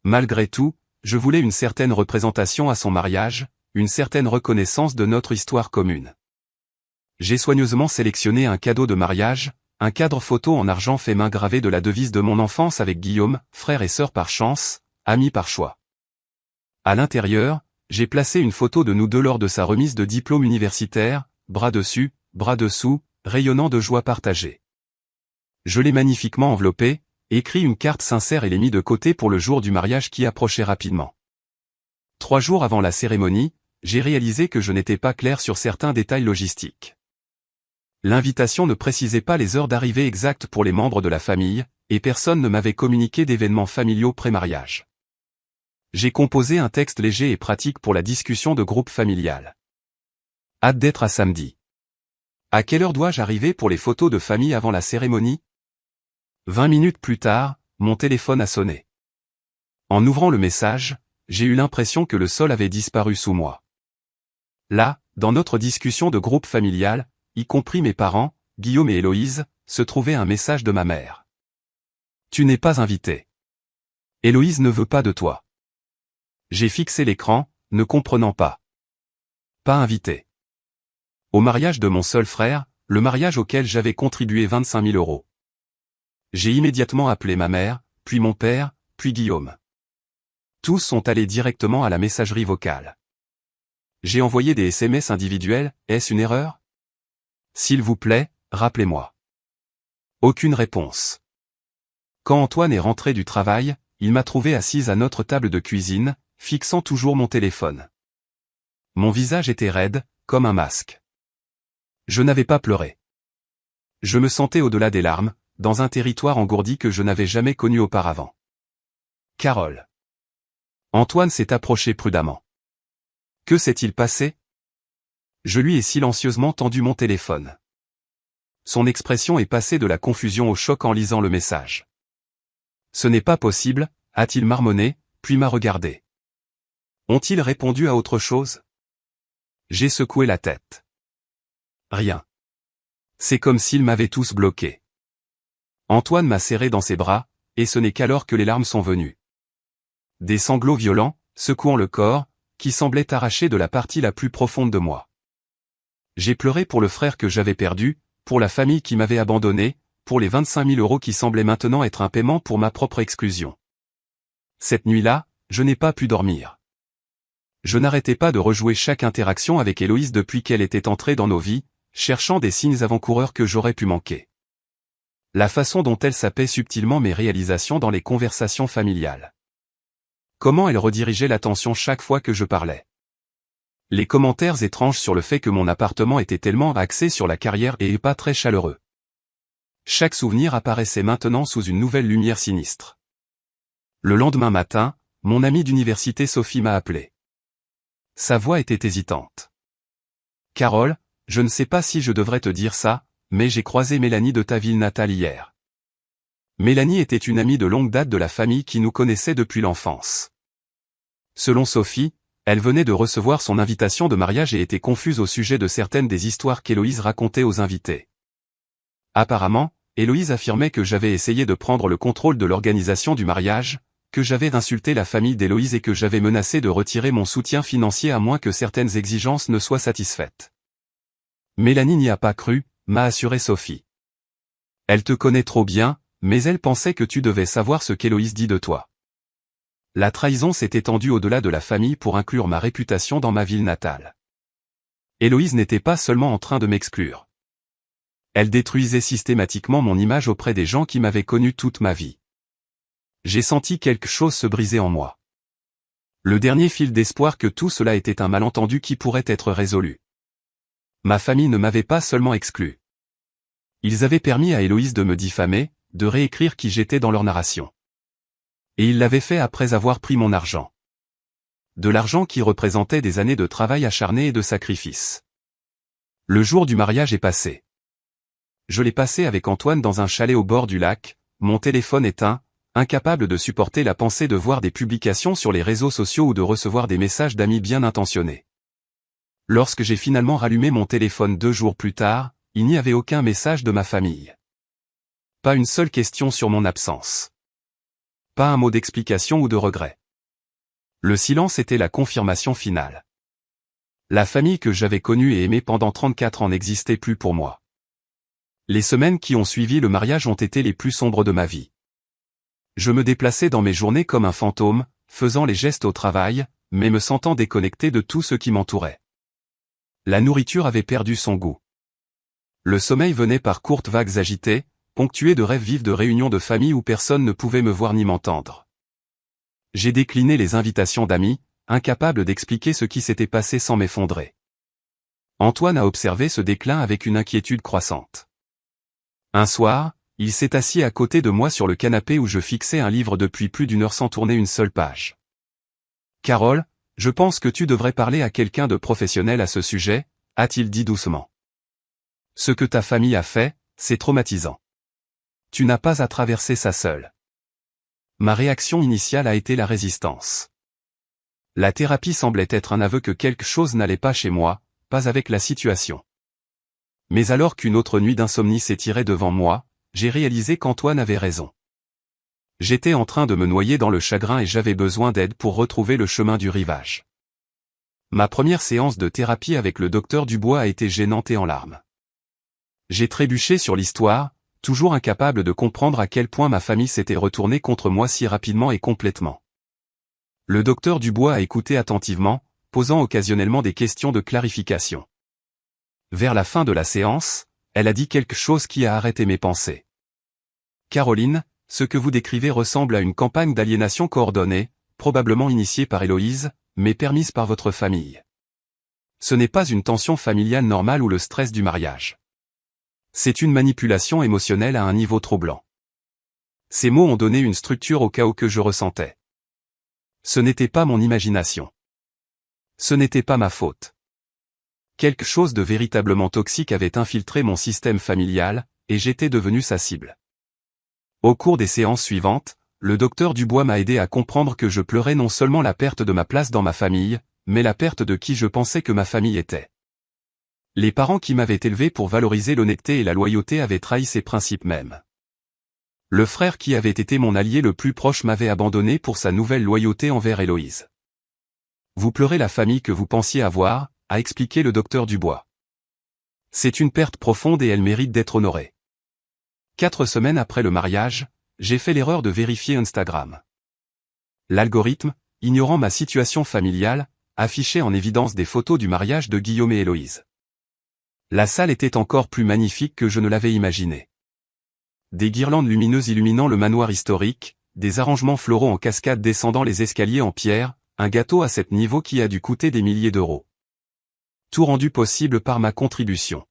Malgré tout, je voulais une certaine représentation à son mariage, une certaine reconnaissance de notre histoire commune. J'ai soigneusement sélectionné un cadeau de mariage, un cadre photo en argent fait main gravé de la devise de mon enfance avec Guillaume, frère et sœur par chance, amis par choix. À l'intérieur, j'ai placé une photo de nous deux lors de sa remise de diplôme universitaire, bras dessus, bras dessous, rayonnant de joie partagée. Je l'ai magnifiquement enveloppé, écrit une carte sincère et l'ai mis de côté pour le jour du mariage qui approchait rapidement. 3 jours avant la cérémonie, j'ai réalisé que je n'étais pas clair sur certains détails logistiques. L'invitation ne précisait pas les heures d'arrivée exactes pour les membres de la famille, et personne ne m'avait communiqué d'événements familiaux pré-mariage. J'ai composé un texte léger et pratique pour la discussion de groupe familial. Hâte d'être à samedi. À quelle heure dois-je arriver pour les photos de famille avant la cérémonie ? 20 minutes plus tard, mon téléphone a sonné. En ouvrant le message, j'ai eu l'impression que le sol avait disparu sous moi. Là, dans notre discussion de groupe familial, y compris mes parents, Guillaume et Héloïse, se trouvait un message de ma mère. Tu n'es pas invité. Héloïse ne veut pas de toi. J'ai fixé l'écran, ne comprenant pas. Pas invité. Au mariage de mon seul frère, le mariage auquel j'avais contribué 25 000 €. J'ai immédiatement appelé ma mère, puis mon père, puis Guillaume. Tous sont allés directement à la messagerie vocale. J'ai envoyé des SMS individuels, est-ce une erreur ? S'il vous plaît, rappelez-moi. Aucune réponse. Quand Antoine est rentré du travail, il m'a trouvé assise à notre table de cuisine, fixant toujours mon téléphone. Mon visage était raide, comme un masque. Je n'avais pas pleuré. Je me sentais au-delà des larmes, dans un territoire engourdi que je n'avais jamais connu auparavant. Carole. Antoine s'est approché prudemment. Que s'est-il passé ? Je lui ai silencieusement tendu mon téléphone. Son expression est passée de la confusion au choc en lisant le message. Ce n'est pas possible, a-t-il marmonné, puis m'a regardé. Ont-ils répondu à autre chose ? J'ai secoué la tête. Rien. C'est comme s'ils m'avaient tous bloqué. Antoine m'a serré dans ses bras, et ce n'est qu'alors que les larmes sont venues. Des sanglots violents, secouant le corps, qui semblaient arrachés de la partie la plus profonde de moi. J'ai pleuré pour le frère que j'avais perdu, pour la famille qui m'avait abandonné, pour les 25 000 € qui semblaient maintenant être un paiement pour ma propre exclusion. Cette nuit-là, je n'ai pas pu dormir. Je n'arrêtais pas de rejouer chaque interaction avec Héloïse depuis qu'elle était entrée dans nos vies, cherchant des signes avant-coureurs que j'aurais pu manquer. La façon dont elle sapait subtilement mes réalisations dans les conversations familiales. Comment elle redirigeait l'attention chaque fois que je parlais. Les commentaires étranges sur le fait que mon appartement était tellement axé sur la carrière et pas très chaleureux. Chaque souvenir apparaissait maintenant sous une nouvelle lumière sinistre. Le lendemain matin, mon amie d'université Sophie m'a appelé. Sa voix était hésitante. Carole, je ne sais pas si je devrais te dire ça, mais j'ai croisé Mélanie de ta ville natale hier. Mélanie était une amie de longue date de la famille qui nous connaissait depuis l'enfance. Selon Sophie, elle venait de recevoir son invitation de mariage et était confuse au sujet de certaines des histoires qu'Héloïse racontait aux invités. Apparemment, Héloïse affirmait que j'avais essayé de prendre le contrôle de l'organisation du mariage, que j'avais insulté la famille d'Héloïse et que j'avais menacé de retirer mon soutien financier à moins que certaines exigences ne soient satisfaites. Mélanie n'y a pas cru, m'a assuré Sophie. Elle te connaît trop bien, mais elle pensait que tu devais savoir ce qu'Héloïse dit de toi. La trahison s'est étendue au-delà de la famille pour inclure ma réputation dans ma ville natale. Héloïse n'était pas seulement en train de m'exclure. Elle détruisait systématiquement mon image auprès des gens qui m'avaient connu toute ma vie. J'ai senti quelque chose se briser en moi. Le dernier fil d'espoir que tout cela était un malentendu qui pourrait être résolu. Ma famille ne m'avait pas seulement exclu. Ils avaient permis à Héloïse de me diffamer, de réécrire qui j'étais dans leur narration. Et ils l'avaient fait après avoir pris mon argent. De l'argent qui représentait des années de travail acharné et de sacrifice. Le jour du mariage est passé. Je l'ai passé avec Antoine dans un chalet au bord du lac, mon téléphone éteint, incapable de supporter la pensée de voir des publications sur les réseaux sociaux ou de recevoir des messages d'amis bien intentionnés. Lorsque j'ai finalement rallumé mon téléphone 2 jours plus tard, il n'y avait aucun message de ma famille. Pas une seule question sur mon absence. Pas un mot d'explication ou de regret. Le silence était la confirmation finale. La famille que j'avais connue et aimée pendant 34 ans n'existait plus pour moi. Les semaines qui ont suivi le mariage ont été les plus sombres de ma vie. Je me déplaçais dans mes journées comme un fantôme, faisant les gestes au travail, mais me sentant déconnecté de tout ce qui m'entourait. La nourriture avait perdu son goût. Le sommeil venait par courtes vagues agitées, ponctuées de rêves vifs de réunions de famille où personne ne pouvait me voir ni m'entendre. J'ai décliné les invitations d'amis, incapable d'expliquer ce qui s'était passé sans m'effondrer. Antoine a observé ce déclin avec une inquiétude croissante. Un soir, il s'est assis à côté de moi sur le canapé où je fixais un livre depuis plus d'une heure sans tourner une seule page. « Carole, je pense que tu devrais parler à quelqu'un de professionnel à ce sujet, » a-t-il dit doucement. « Ce que ta famille a fait, c'est traumatisant. Tu n'as pas à traverser ça seul. » Ma réaction initiale a été la résistance. La thérapie semblait être un aveu que quelque chose n'allait pas chez moi, pas avec la situation. Mais alors qu'une autre nuit d'insomnie s'étirait devant moi, j'ai réalisé qu'Antoine avait raison. J'étais en train de me noyer dans le chagrin et j'avais besoin d'aide pour retrouver le chemin du rivage. Ma première séance de thérapie avec le docteur Dubois a été gênante et en larmes. J'ai trébuché sur l'histoire, toujours incapable de comprendre à quel point ma famille s'était retournée contre moi si rapidement et complètement. Le docteur Dubois a écouté attentivement, posant occasionnellement des questions de clarification. Vers la fin de la séance, elle a dit quelque chose qui a arrêté mes pensées. « Caroline, ce que vous décrivez ressemble à une campagne d'aliénation coordonnée, probablement initiée par Héloïse, mais permise par votre famille. Ce n'est pas une tension familiale normale ou le stress du mariage. C'est une manipulation émotionnelle à un niveau troublant. » Ces mots ont donné une structure au chaos que je ressentais. Ce n'était pas mon imagination. Ce n'était pas ma faute. Quelque chose de véritablement toxique avait infiltré mon système familial, et j'étais devenu sa cible. Au cours des séances suivantes, le docteur Dubois m'a aidé à comprendre que je pleurais non seulement la perte de ma place dans ma famille, mais la perte de qui je pensais que ma famille était. Les parents qui m'avaient élevé pour valoriser l'honnêteté et la loyauté avaient trahi ces principes mêmes. Le frère qui avait été mon allié le plus proche m'avait abandonné pour sa nouvelle loyauté envers Héloïse. « Vous pleurez la famille que vous pensiez avoir », a expliqué le docteur Dubois. « C'est une perte profonde et elle mérite d'être honorée. » 4 semaines après le mariage, j'ai fait l'erreur de vérifier Instagram. L'algorithme, ignorant ma situation familiale, affichait en évidence des photos du mariage de Guillaume et Héloïse. La salle était encore plus magnifique que je ne l'avais imaginé. Des guirlandes lumineuses illuminant le manoir historique, des arrangements floraux en cascade descendant les escaliers en pierre, un gâteau à 7 niveaux qui a dû coûter des milliers d'euros. Tout rendu possible par ma contribution.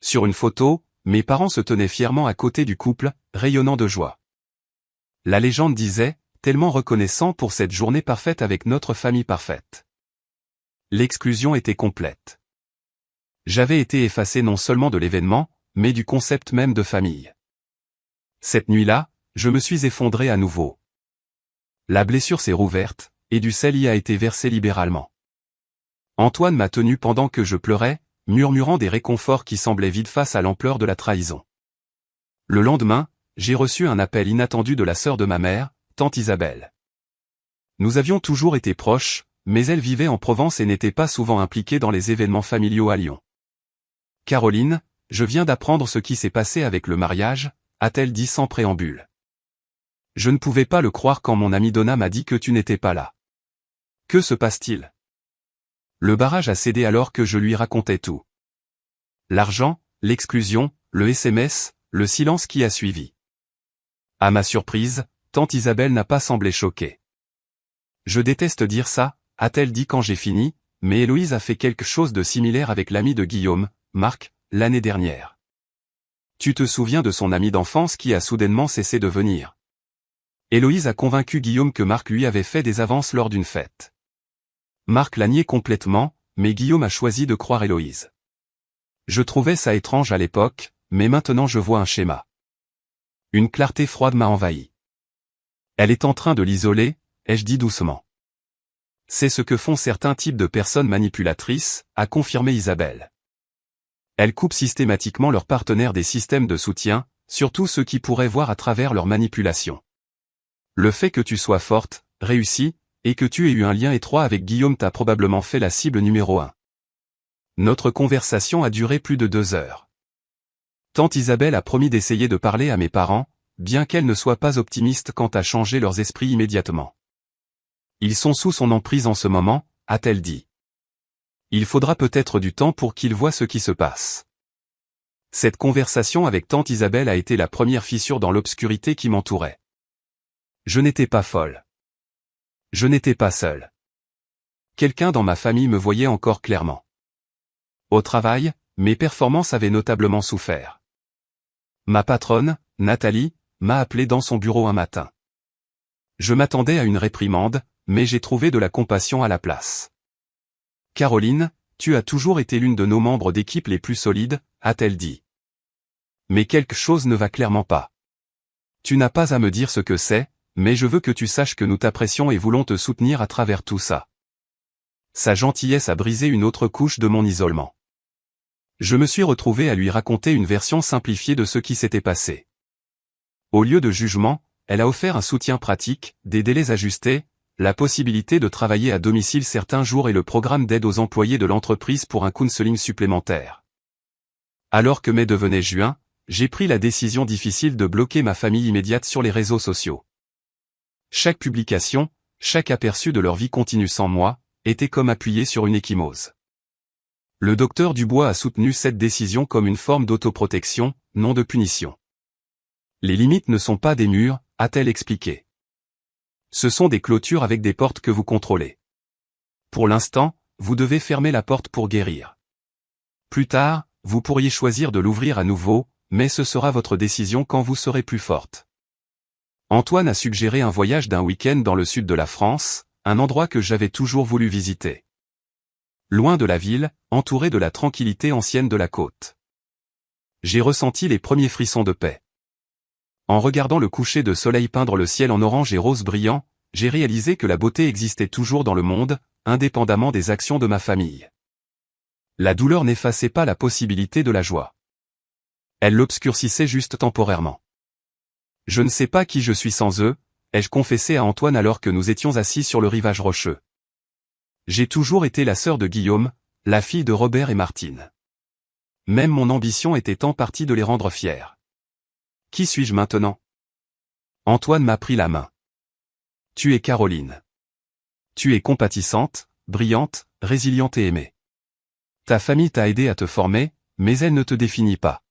Sur une photo, mes parents se tenaient fièrement à côté du couple, rayonnant de joie. La légende disait, tellement reconnaissant pour cette journée parfaite avec notre famille parfaite. L'exclusion était complète. J'avais été effacé non seulement de l'événement, mais du concept même de famille. Cette nuit-là, je me suis effondré à nouveau. La blessure s'est rouverte, et du sel y a été versé libéralement. Antoine m'a tenu pendant que je pleurais, murmurant des réconforts qui semblaient vides face à l'ampleur de la trahison. Le lendemain, j'ai reçu un appel inattendu de la sœur de ma mère, tante Isabelle. Nous avions toujours été proches, mais elle vivait en Provence et n'était pas souvent impliquée dans les événements familiaux à Lyon. « Caroline, je viens d'apprendre ce qui s'est passé avec le mariage », a-t-elle dit sans préambule. Je ne pouvais pas le croire quand mon amie Donna m'a dit que tu n'étais pas là. Que se passe-t-il? Le barrage a cédé alors que je lui racontais tout. L'argent, l'exclusion, le SMS, le silence qui a suivi. À ma surprise, tante Isabelle n'a pas semblé choquée. Je déteste dire ça, a-t-elle dit quand j'ai fini, mais Héloïse a fait quelque chose de similaire avec l'ami de Guillaume, Marc, l'année dernière. Tu te souviens de son ami d'enfance qui a soudainement cessé de venir. Héloïse a convaincu Guillaume que Marc lui avait fait des avances lors d'une fête. Marc l'a nié complètement, mais Guillaume a choisi de croire Héloïse. Je trouvais ça étrange à l'époque, mais maintenant je vois un schéma. Une clarté froide m'a envahi. Elle est en train de l'isoler, ai-je dit doucement. C'est ce que font certains types de personnes manipulatrices, a confirmé Isabelle. Elles coupent systématiquement leurs partenaires des systèmes de soutien, surtout ceux qui pourraient voir à travers leur manipulation. Le fait que tu sois forte, réussie, Et que tu aies eu un lien étroit avec Guillaume t'a probablement fait la cible numéro 1. Notre conversation a duré plus de 2 heures. Tante Isabelle a promis d'essayer de parler à mes parents, bien qu'elle ne soit pas optimiste quant à changer leurs esprits immédiatement. Ils sont sous son emprise en ce moment, a-t-elle dit. Il faudra peut-être du temps pour qu'ils voient ce qui se passe. Cette conversation avec tante Isabelle a été la première fissure dans l'obscurité qui m'entourait. Je n'étais pas folle. Je n'étais pas seule. Quelqu'un dans ma famille me voyait encore clairement. Au travail, mes performances avaient notablement souffert. Ma patronne, Nathalie, m'a appelé dans son bureau un matin. Je m'attendais à une réprimande, mais j'ai trouvé de la compassion à la place. Caroline, tu as toujours été l'une de nos membres d'équipe les plus solides, a-t-elle dit. Mais quelque chose ne va clairement pas. Tu n'as pas à me dire ce que c'est, mais je veux que tu saches que nous t'apprécions et voulons te soutenir à travers tout ça. Sa gentillesse a brisé une autre couche de mon isolement. Je me suis retrouvé à lui raconter une version simplifiée de ce qui s'était passé. Au lieu de jugement, elle a offert un soutien pratique, des délais ajustés, la possibilité de travailler à domicile certains jours et le programme d'aide aux employés de l'entreprise pour un counseling supplémentaire. Alors que mai devenait juin, j'ai pris la décision difficile de bloquer ma famille immédiate sur les réseaux sociaux. Chaque publication, chaque aperçu de leur vie continue sans moi, était comme appuyé sur une ecchymose. Le docteur Dubois a soutenu cette décision comme une forme d'autoprotection, non de punition. Les limites ne sont pas des murs, a-t-elle expliqué. Ce sont des clôtures avec des portes que vous contrôlez. Pour l'instant, vous devez fermer la porte pour guérir. Plus tard, vous pourriez choisir de l'ouvrir à nouveau, mais ce sera votre décision quand vous serez plus forte. Antoine a suggéré un voyage d'un week-end dans le sud de la France, un endroit que j'avais toujours voulu visiter. Loin de la ville, entouré de la tranquillité ancienne de la côte. J'ai ressenti les premiers frissons de paix. En regardant le coucher de soleil peindre le ciel en orange et rose brillant, j'ai réalisé que la beauté existait toujours dans le monde, indépendamment des actions de ma famille. La douleur n'effaçait pas la possibilité de la joie. Elle l'obscurcissait juste temporairement. Je ne sais pas qui je suis sans eux, ai-je confessé à Antoine alors que nous étions assis sur le rivage rocheux. J'ai toujours été la sœur de Guillaume, la fille de Robert et Martine. Même mon ambition était en partie de les rendre fiers. Qui suis-je maintenant? Antoine m'a pris la main. Tu es Caroline. Tu es compatissante, brillante, résiliente et aimée. Ta famille t'a aidé à te former, mais elle ne te définit pas.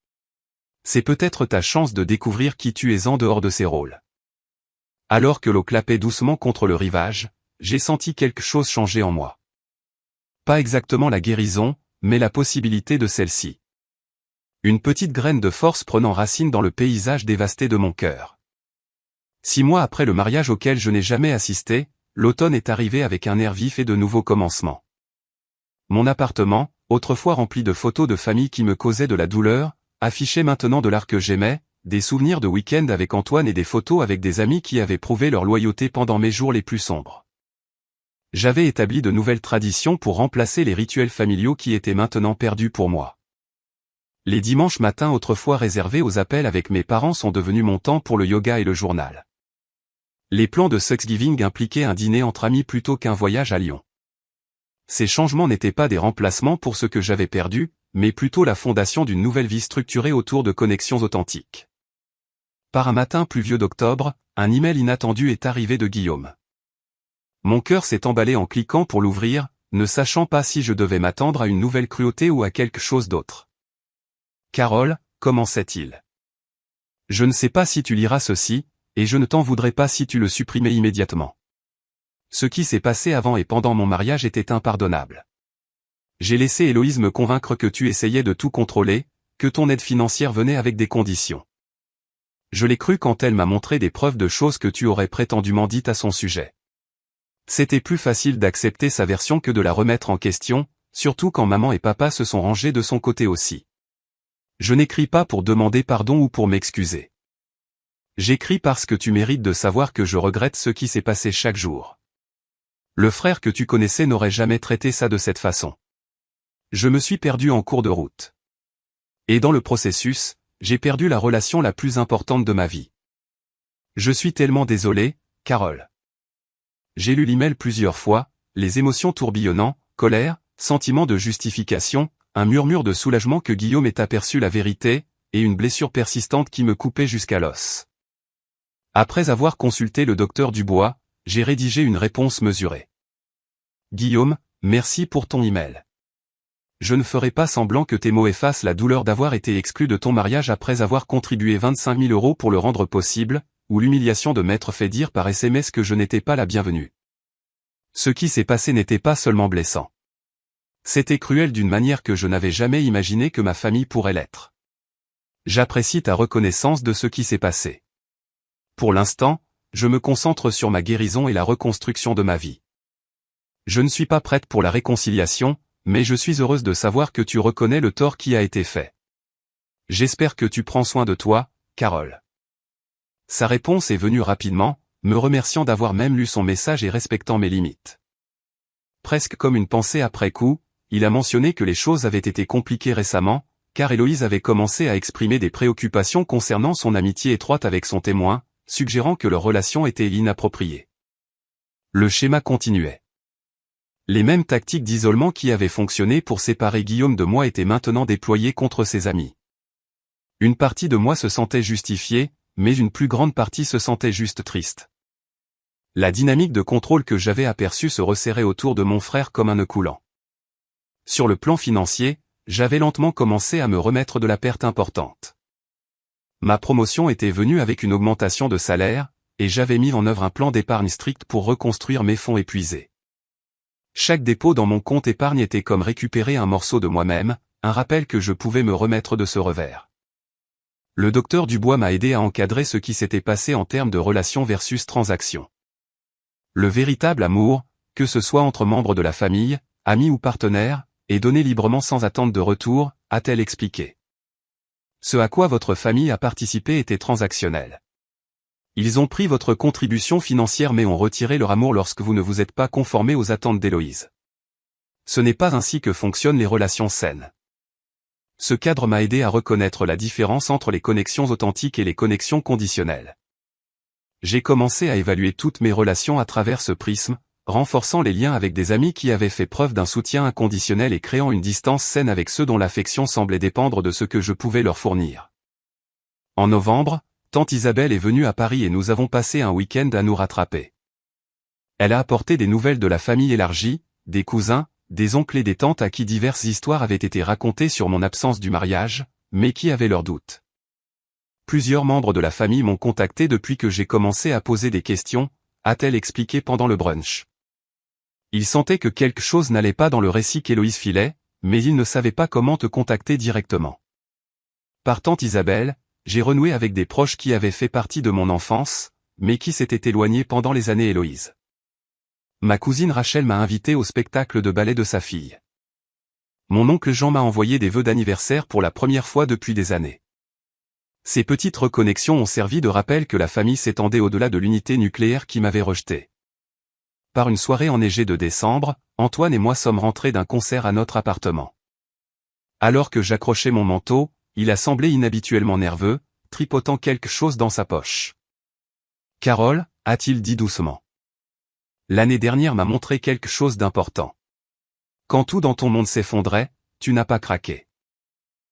C'est peut-être ta chance de découvrir qui tu es en dehors de ces rôles. Alors que l'eau clapait doucement contre le rivage, j'ai senti quelque chose changer en moi. Pas exactement la guérison, mais la possibilité de celle-ci. Une petite graine de force prenant racine dans le paysage dévasté de mon cœur. 6 mois après le mariage auquel je n'ai jamais assisté, l'automne est arrivé avec un air vif et de nouveaux commencements. Mon appartement, autrefois rempli de photos de famille qui me causaient de la douleur, affichait maintenant de l'art que j'aimais, des souvenirs de week-end avec Antoine et des photos avec des amis qui avaient prouvé leur loyauté pendant mes jours les plus sombres. J'avais établi de nouvelles traditions pour remplacer les rituels familiaux qui étaient maintenant perdus pour moi. Les dimanches matins autrefois réservés aux appels avec mes parents sont devenus mon temps pour le yoga et le journal. Les plans de Thanksgiving impliquaient un dîner entre amis plutôt qu'un voyage à Lyon. Ces changements n'étaient pas des remplacements pour ce que j'avais perdu, mais plutôt la fondation d'une nouvelle vie structurée autour de connexions authentiques. Par un matin pluvieux d'octobre, un email inattendu est arrivé de Guillaume. Mon cœur s'est emballé en cliquant pour l'ouvrir, ne sachant pas si je devais m'attendre à une nouvelle cruauté ou à quelque chose d'autre. Carole, commençait-il. Je ne sais pas si tu liras ceci, et je ne t'en voudrais pas si tu le supprimais immédiatement. Ce qui s'est passé avant et pendant mon mariage était impardonnable. J'ai laissé Héloïse me convaincre que tu essayais de tout contrôler, que ton aide financière venait avec des conditions. Je l'ai cru quand elle m'a montré des preuves de choses que tu aurais prétendument dites à son sujet. C'était plus facile d'accepter sa version que de la remettre en question, surtout quand maman et papa se sont rangés de son côté aussi. Je n'écris pas pour demander pardon ou pour m'excuser. J'écris parce que tu mérites de savoir que je regrette ce qui s'est passé chaque jour. Le frère que tu connaissais n'aurait jamais traité ça de cette façon. Je me suis perdu en cours de route. Et dans le processus, j'ai perdu la relation la plus importante de ma vie. Je suis tellement désolé, Carole. J'ai lu l'email plusieurs fois, les émotions tourbillonnant, colère, sentiment de justification, un murmure de soulagement que Guillaume ait aperçu la vérité, et une blessure persistante qui me coupait jusqu'à l'os. Après avoir consulté le docteur Dubois, j'ai rédigé une réponse mesurée. Guillaume, merci pour ton email. Je ne ferai pas semblant que tes mots effacent la douleur d'avoir été exclu de ton mariage après avoir contribué 25 000 € pour le rendre possible, ou l'humiliation de m'être fait dire par SMS que je n'étais pas la bienvenue. Ce qui s'est passé n'était pas seulement blessant. C'était cruel d'une manière que je n'avais jamais imaginé que ma famille pourrait l'être. J'apprécie ta reconnaissance de ce qui s'est passé. Pour l'instant, je me concentre sur ma guérison et la reconstruction de ma vie. Je ne suis pas prête pour la réconciliation, mais je suis heureuse de savoir que tu reconnais le tort qui a été fait. J'espère que tu prends soin de toi, Carole. Sa réponse est venue rapidement, me remerciant d'avoir même lu son message et respectant mes limites. Presque comme une pensée après coup, il a mentionné que les choses avaient été compliquées récemment, car Héloïse avait commencé à exprimer des préoccupations concernant son amitié étroite avec son témoin, suggérant que leur relation était inappropriée. Le schéma continuait. Les mêmes tactiques d'isolement qui avaient fonctionné pour séparer Guillaume de moi étaient maintenant déployées contre ses amis. Une partie de moi se sentait justifiée, mais une plus grande partie se sentait juste triste. La dynamique de contrôle que j'avais aperçue se resserrait autour de mon frère comme un nœud coulant. Sur le plan financier, j'avais lentement commencé à me remettre de la perte importante. Ma promotion était venue avec une augmentation de salaire, et j'avais mis en œuvre un plan d'épargne strict pour reconstruire mes fonds épuisés. Chaque dépôt dans mon compte épargne était comme récupérer un morceau de moi-même, un rappel que je pouvais me remettre de ce revers. Le docteur Dubois m'a aidé à encadrer ce qui s'était passé en termes de relations versus transactions. Le véritable amour, que ce soit entre membres de la famille, amis ou partenaires, est donné librement sans attente de retour, a-t-elle expliqué. Ce à quoi votre famille a participé était transactionnel. Ils ont pris votre contribution financière mais ont retiré leur amour lorsque vous ne vous êtes pas conformé aux attentes d'Héloïse. Ce n'est pas ainsi que fonctionnent les relations saines. Ce cadre m'a aidé à reconnaître la différence entre les connexions authentiques et les connexions conditionnelles. J'ai commencé à évaluer toutes mes relations à travers ce prisme, renforçant les liens avec des amis qui avaient fait preuve d'un soutien inconditionnel et créant une distance saine avec ceux dont l'affection semblait dépendre de ce que je pouvais leur fournir. En novembre, tante Isabelle est venue à Paris et nous avons passé un week-end à nous rattraper. Elle a apporté des nouvelles de la famille élargie, des cousins, des oncles et des tantes à qui diverses histoires avaient été racontées sur mon absence du mariage, mais qui avaient leurs doutes. Plusieurs membres de la famille m'ont contacté depuis que j'ai commencé à poser des questions, a-t-elle expliqué pendant le brunch. Ils sentaient que quelque chose n'allait pas dans le récit qu'Héloïse filait, mais ils ne savaient pas comment te contacter directement. Par tante Isabelle, j'ai renoué avec des proches qui avaient fait partie de mon enfance, mais qui s'étaient éloignés pendant les années Héloïse. Ma cousine Rachel m'a invité au spectacle de ballet de sa fille. Mon oncle Jean m'a envoyé des vœux d'anniversaire pour la première fois depuis des années. Ces petites reconnexions ont servi de rappel que la famille s'étendait au-delà de l'unité nucléaire qui m'avait rejeté. Par une soirée enneigée de décembre, Antoine et moi sommes rentrés d'un concert à notre appartement. Alors que j'accrochais mon manteau, il a semblé inhabituellement nerveux, tripotant quelque chose dans sa poche. « Carole » a-t-il dit doucement. « L'année dernière m'a montré quelque chose d'important. Quand tout dans ton monde s'effondrait, tu n'as pas craqué.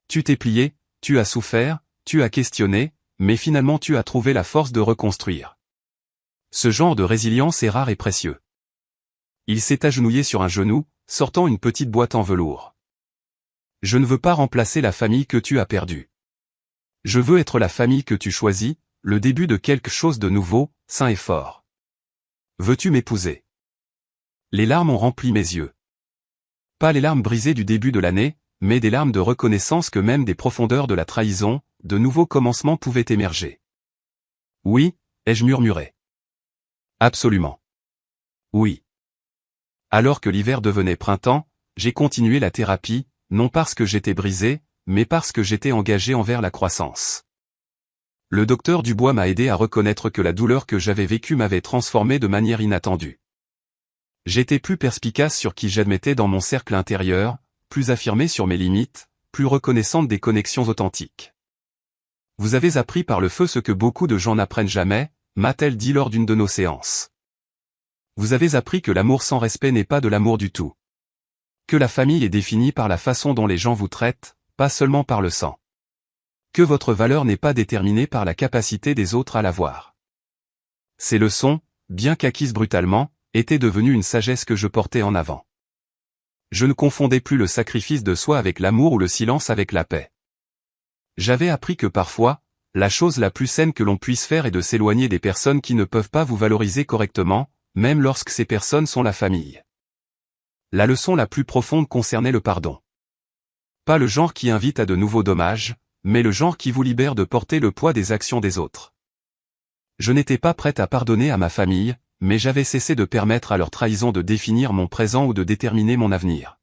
Tu t'es plié, tu as souffert, tu as questionné, mais finalement tu as trouvé la force de reconstruire. Ce genre de résilience est rare et précieux. » Il s'est agenouillé sur un genou, sortant une petite boîte en velours. « Je ne veux pas remplacer la famille que tu as perdue. Je veux être la famille que tu choisis, le début de quelque chose de nouveau, sain et fort. Veux-tu m'épouser ?» Les larmes ont rempli mes yeux. Pas les larmes brisées du début de l'année, mais des larmes de reconnaissance que même des profondeurs de la trahison, de nouveaux commencements pouvaient émerger. « Oui » ai-je murmuré. « Absolument. Oui. » Alors que l'hiver devenait printemps, j'ai continué la thérapie, non parce que j'étais brisé, mais parce que j'étais engagé envers la croissance. Le docteur Dubois m'a aidé à reconnaître que la douleur que j'avais vécue m'avait transformé de manière inattendue. J'étais plus perspicace sur qui j'admettais dans mon cercle intérieur, plus affirmé sur mes limites, plus reconnaissante des connexions authentiques. « Vous avez appris par le feu ce que beaucoup de gens n'apprennent jamais » m'a-t-elle dit lors d'une de nos séances. Vous avez appris que l'amour sans respect n'est pas de l'amour du tout. Que la famille est définie par la façon dont les gens vous traitent, pas seulement par le sang. Que votre valeur n'est pas déterminée par la capacité des autres à la voir. Ces leçons, bien qu'acquises brutalement, étaient devenues une sagesse que je portais en avant. Je ne confondais plus le sacrifice de soi avec l'amour ou le silence avec la paix. J'avais appris que parfois, la chose la plus saine que l'on puisse faire est de s'éloigner des personnes qui ne peuvent pas vous valoriser correctement, même lorsque ces personnes sont la famille. La leçon la plus profonde concernait le pardon. Pas le genre qui invite à de nouveaux dommages, mais le genre qui vous libère de porter le poids des actions des autres. Je n'étais pas prête à pardonner à ma famille, mais j'avais cessé de permettre à leur trahison de définir mon présent ou de déterminer mon avenir.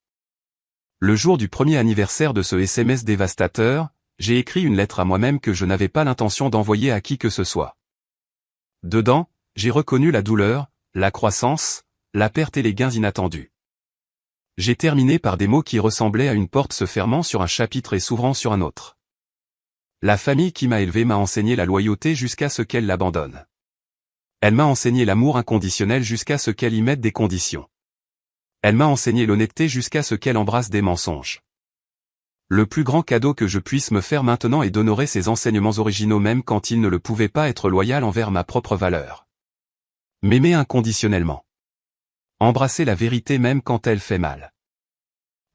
Le jour du premier anniversaire de ce SMS dévastateur, j'ai écrit une lettre à moi-même que je n'avais pas l'intention d'envoyer à qui que ce soit. Dedans, j'ai reconnu la douleur, la croissance, la perte et les gains inattendus. J'ai terminé par des mots qui ressemblaient à une porte se fermant sur un chapitre et s'ouvrant sur un autre. La famille qui m'a élevé m'a enseigné la loyauté jusqu'à ce qu'elle l'abandonne. Elle m'a enseigné l'amour inconditionnel jusqu'à ce qu'elle y mette des conditions. Elle m'a enseigné l'honnêteté jusqu'à ce qu'elle embrasse des mensonges. Le plus grand cadeau que je puisse me faire maintenant est d'honorer ces enseignements originaux même quand ils ne le pouvaient pas être loyal envers ma propre valeur. M'aimer inconditionnellement. Embrasser la vérité même quand elle fait mal.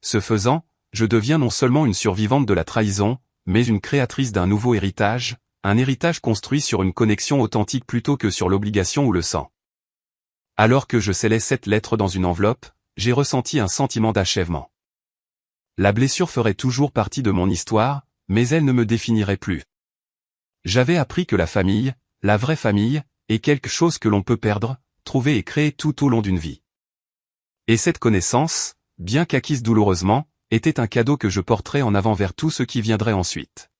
Ce faisant, je deviens non seulement une survivante de la trahison, mais une créatrice d'un nouveau héritage, un héritage construit sur une connexion authentique plutôt que sur l'obligation ou le sang. Alors que je scellais cette lettre dans une enveloppe, j'ai ressenti un sentiment d'achèvement. La blessure ferait toujours partie de mon histoire, mais elle ne me définirait plus. J'avais appris que la famille, la vraie famille, est quelque chose que l'on peut perdre, trouver et créer tout au long d'une vie. Et cette connaissance, bien qu'acquise douloureusement, était un cadeau que je porterais en avant vers tout ce qui viendrait ensuite.